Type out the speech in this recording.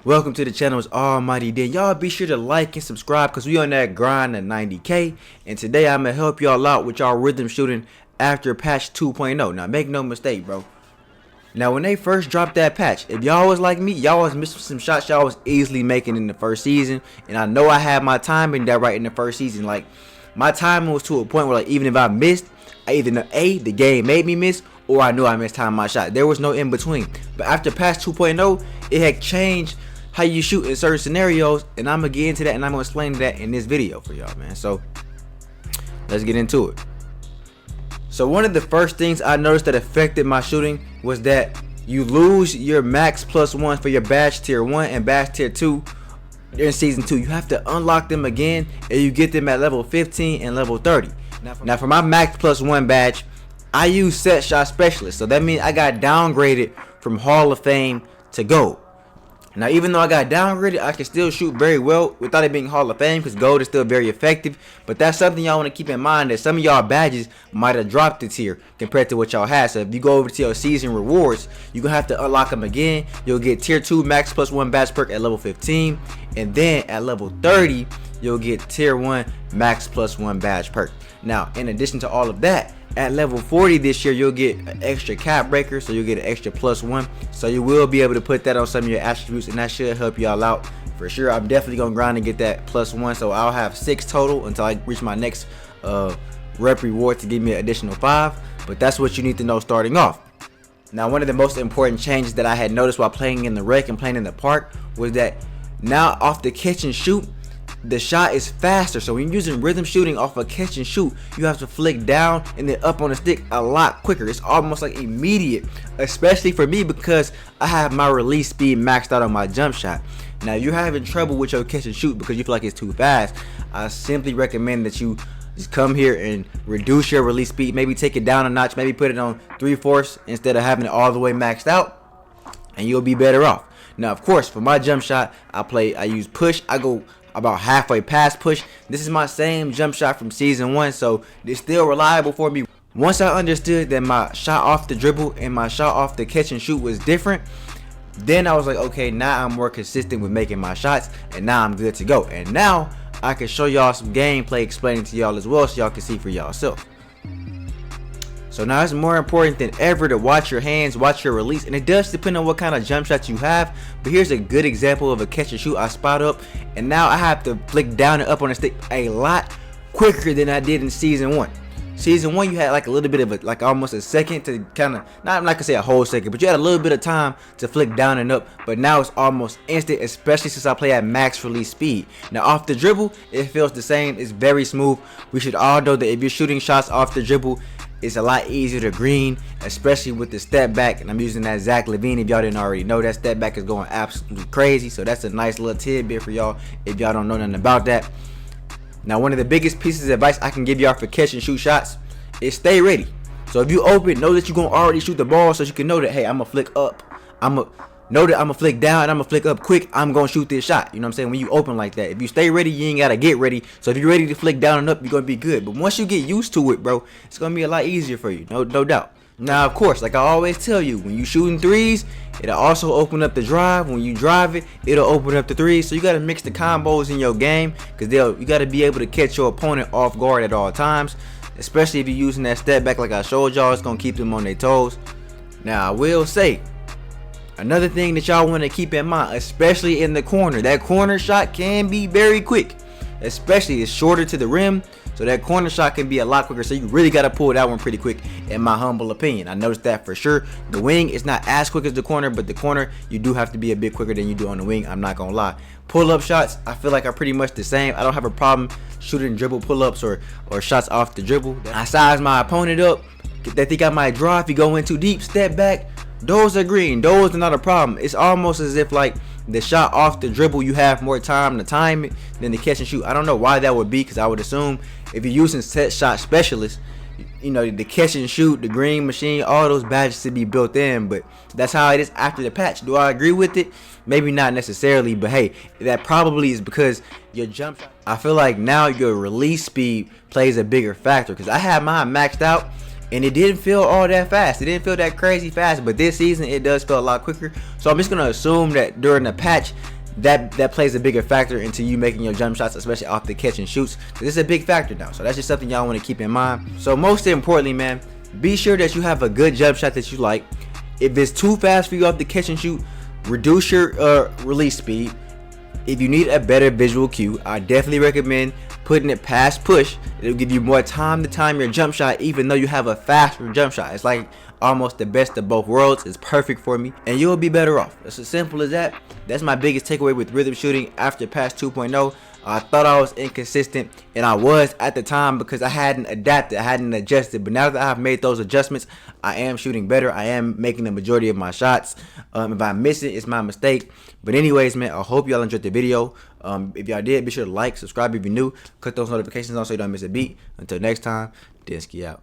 Welcome to the channel. It's Almighty Dan. Y'all be sure to like and subscribe because we on that grind to 90K. And today I'm going to help y'all out with y'all rhythm shooting after patch 2.0. Now make no mistake, bro. Now when they first dropped that patch, if y'all was like me, y'all was missing some shots y'all was easily making in the first season. And I know I had my timing that right in the first season. Like my timing was to a point where like even if I missed, I either know the game made me miss, or I knew I missed time my shot. There was no in between. But after patch 2.0, it had changed how you shoot in certain scenarios, and I'm gonna get into that and I'm gonna explain that in this video for y'all, man. So let's get into it. So one of the first things I noticed that affected my shooting was that you lose your max +1 for your badge tier 1 and badge tier 2 in season 2. You have to unlock them again, and you get them at level 15 and level 30. Now for my max +1 badge, I use set shot specialist, so that means I got downgraded from Hall of Fame to gold. Now even though I got downgraded, I can still shoot very well without it being Hall of Fame, because gold is still very effective. But that's something y'all want to keep in mind, that some of y'all badges might have dropped the tier compared to what y'all had. So if you go over to your season rewards, you're gonna have to unlock them again. You'll get tier 2 max +1 badge perk at level 15, and then at level 30 you'll get tier 1 max +1 badge perk. Now in addition to all of that, at level 40 this year, you'll get an extra cap breaker, so you'll get an extra +1. So you will be able to put that on some of your attributes, and that should help y'all out for sure. I'm definitely gonna grind and get that +1, so I'll have 6 total until I reach my next rep reward to give me an additional 5. But that's what you need to know starting off. Now one of the most important changes that I had noticed while playing in the rec and playing in the park was that now off the catch and shoot, the shot is faster. So when you're using rhythm shooting off a catch and shoot, you have to flick down and then up on the stick a lot quicker. It's almost like immediate, especially for me because I have my release speed maxed out on my jump shot. Now if you're having trouble with your catch and shoot because you feel like it's too fast, I simply recommend that you just come here and reduce your release speed. Maybe take it down a notch, maybe put it on 3/4 instead of having it all the way maxed out, and you'll be better off. Now of course for my jump shot, I use push. I go about halfway past push. This is my same jump shot from season 1, so it's still reliable for me. Once I understood that my shot off the dribble and my shot off the catch and shoot was different, then I was like, okay, now I'm more consistent with making my shots, and now I'm good to go. And now I can show y'all some gameplay explaining to y'all as well, so y'all can see for y'allself. So now it's more important than ever to watch your hands, watch your release, and it does depend on what kind of jump shots you have. But here's a good example of a catch and shoot I spot up, and now I have to flick down and up on the stick a lot quicker than I did in season 1. Season 1 you had like a little bit of a, like almost a second to kind of, not like I say a whole second, but you had a little bit of time to flick down and up. But now it's almost instant, especially since I play at max release speed. Now off the dribble, it feels the same. It's very smooth. We should all know that if you're shooting shots off the dribble, it's a lot easier to green, especially with the step back. And I'm using that Zach Levine. If y'all didn't already know, that step back is going absolutely crazy. So that's a nice little tidbit for y'all if y'all don't know nothing about that. Now one of the biggest pieces of advice I can give y'all for catch and shoot shots is stay ready. So if you open, know that you're gonna already shoot the ball, so you can know that, hey, I'm gonna flick up, know that I'm gonna flick down and I'm gonna flick up quick. I'm gonna shoot this shot. You know what I'm saying? When you open like that, if you stay ready, you ain't gotta get ready. So if you're ready to flick down and up, you're gonna be good. But once you get used to it, bro, it's gonna be a lot easier for you. No doubt. Now of course, like I always tell you, when you shooting threes, it'll also open up the drive. When you drive it, it'll open up the threes. So you gotta mix the combos in your game, because you gotta be able to catch your opponent off guard at all times. Especially if you're using that step back like I showed y'all, it's gonna keep them on their toes. Now I will say, another thing that y'all want to keep in mind, especially in the corner, that corner shot can be very quick, especially it's shorter to the rim, so that corner shot can be a lot quicker. So you really got to pull that one pretty quick, in my humble opinion. I noticed that for sure. The wing is not as quick as the corner, but the corner you do have to be a bit quicker than you do on the wing. I'm not gonna lie. Pull-up shots I feel like are pretty much the same. I don't have a problem shooting dribble pull-ups or shots off the dribble. I size my opponent up. They think I might draw if you go in too deep, step back. Those are green. Those are not a problem. It's almost as if like the shot off the dribble, you have more time to time it than the catch and shoot. I don't know why that would be, because I would assume if you're using set shot specialist, you know, the catch and shoot, the green machine, all those badges to be built in. But that's how it is after the patch. Do I agree with it? Maybe not necessarily, but hey, that probably is because your jump shot, I feel like now your release speed plays a bigger factor, because I have mine maxed out and it didn't feel all that fast. It didn't feel that crazy fast, but this season it does feel a lot quicker. So I'm just gonna assume that during the patch, that plays a bigger factor into you making your jump shots, especially off the catch and shoots. This is a big factor now, so that's just something y'all want to keep in mind. So most importantly, man, be sure that you have a good jump shot that you like. If it's too fast for you off the catch and shoot, reduce your release speed. If you need a better visual cue, I definitely recommend putting it past push. It'll give you more time to time your jump shot, even though you have a faster jump shot. It's like almost the best of both worlds. It's perfect for me, and you'll be better off. It's as simple as that. That's my biggest takeaway with rhythm shooting after patch 2.0. I thought I was inconsistent, and I was at the time because I hadn't adapted, I hadn't adjusted. But now that I've made those adjustments, I am shooting better. I am making the majority of my shots. If I miss it, it's my mistake. But anyways, man, I hope y'all enjoyed the video. If y'all did, be sure to like, subscribe if you're new, click those notifications on so you don't miss a beat. Until next time, Dinsky out.